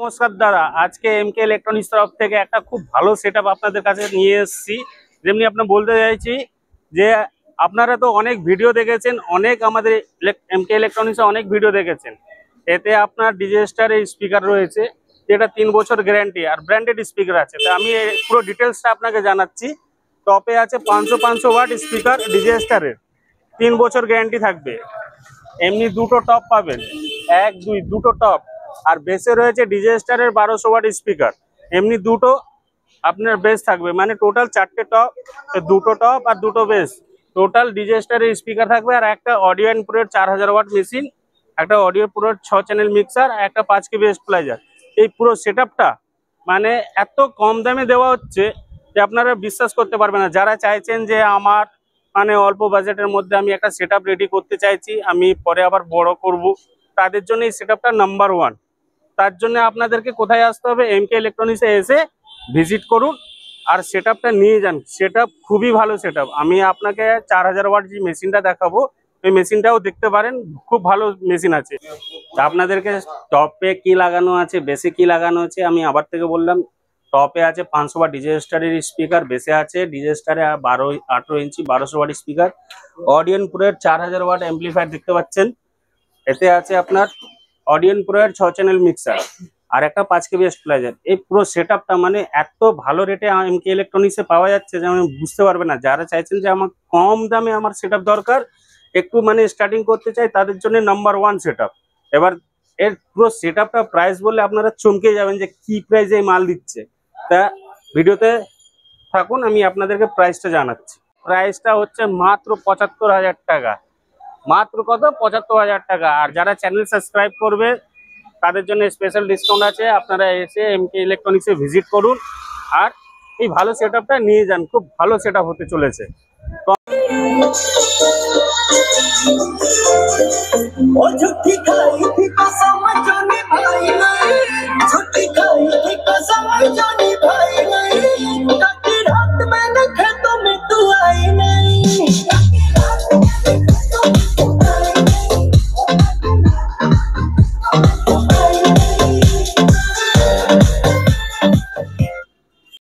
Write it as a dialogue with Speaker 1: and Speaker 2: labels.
Speaker 1: নমস্কার দাদা, আজকে এমকে ইলেকট্রনিক্স তরফ থেকে একটা খুব ভালো সেটআপ আপনাদের কাছে নিয়ে এসেছি। যেমনি আপনার বলতে চাইছি যে আপনারা তো অনেক ভিডিও দেখেছেন, অনেক আমাদের এমকে ইলেকট্রনিক্সে অনেক ভিডিও দেখেছেন। এতে আপনার ডিজেস্টারের স্পিকার রয়েছে, যেটা 3 বছর গ্যারান্টি আর ব্র্যান্ডেড স্পিকার আছে। তো আমি পুরো ডিটেলসটা আপনাকে জানাচ্ছি। টপে আছে 500 ওয়াট স্পিকার ডিজেস্টারের, 3 বছর গ্যারান্টি থাকবে। এমনি দুটো টপ পাবেন, 1 2 দুটো টপ। আর বেসে রয়েছে ডিজেস্টারের 1200 ওয়াট স্পিকার, এমনি দুটো আপনার বেস থাকবে, মানে টোটাল 4টে টপ, দুটো টপ আর দুটো বেস। টোটাল ডিজেস্টারের স্পিকার থাকবে আর একটা অডিও ইনপুটের 4000 ওয়াট মেশিন, একটা অডিও পুরোর 6 চ্যানেল মিক্সার, একটা 5 কেবি স্টেবিলাইজার। এই পুরো সেটআপটা মানে এত কম দামে দেওয়া হচ্ছে যে আপনারা বিশ্বাস করতে পারবেন না। যারা চাইছেন যে আমার মানে অল্প বাজেটের মধ্যে আমি একটা সেটআপ রেডি করতে চাইছি, আমি পরে আবার বড় করব, তাদের জন্য এই সেটআপটা নাম্বার 1। তার জন্য আপনাদেরকে কোথায় আসতে হবে? এমকে ইলেকট্রনিক্সে এসে ভিজিট করুন আর সেটআপটা নিয়ে যান। সেটআপ খুবই ভালো সেটআপ। আমি আপনাকে 4000 ওয়াট যে মেশিনটা দেখাবো, ওই মেশিনটাও দেখতে পারেন, খুব ভালো মেশিন আছে। আপনাদেরকে টপে কি লাগানো আছে, বেসে কি লাগানো আছে আমি আবার থেকে বললাম। টপে আছে 500 ওয়াট ডিজেস্টারের স্পিকার, বেসে আছে ডিজেস্টারে 18 ইঞ্চি 1200 ওয়াট স্পিকার, অডিয়েন প্রোয়ের 4000 ওয়াট অ্যাম্পলিফায়ার দেখতে পাচ্ছেন। এতে আছে আপনার অডিয়েন প্রোয়ের 6 চ্যানেল মিক্সার আর একটা 5 কেবি স্টেবিলাইজার। এই পুরো সেটআপটা মানে এত ভালো রেটে এমকে ইলেকট্রনিক্সে পাওয়া যাচ্ছে যে আমি বুঝতে পারবে না। যারা চাইছেন যে আমার কম দামে আমার সেটআপ দরকার, একটু মানে স্টার্টিং করতে চাই, তাদের জন্য নাম্বার 1 সেটআপ। এবার এর পুরো সেটআপটা প্রাইস বললে আপনারা চমকে যাবেন যে কি প্রাইসে এই মাল দিচ্ছে। তা ভিডিওতে থাকুন, আমি আপনাদেরকে প্রাইসটা জানাচ্ছি। প্রাইসটা হচ্ছে মাত্র 75,000 টাকা। মাত্র কত? 75,000 টাকা। আর যারা চ্যানেল সাবস্ক্রাইব করবে তাদের জন্য স্পেশাল ডিসকাউন্ট আছে। আপনারা এসে এমকে ইলেকট্রনিক্সে ভিজিট করুন আর এই ভালো সেটআপটা নিয়ে যান। খুব ভালো সেটআপ হতে চলেছে।
Speaker 2: ओ झूठी खाई थी कसम जाने भाई, झूठी खाई थी कसम जाने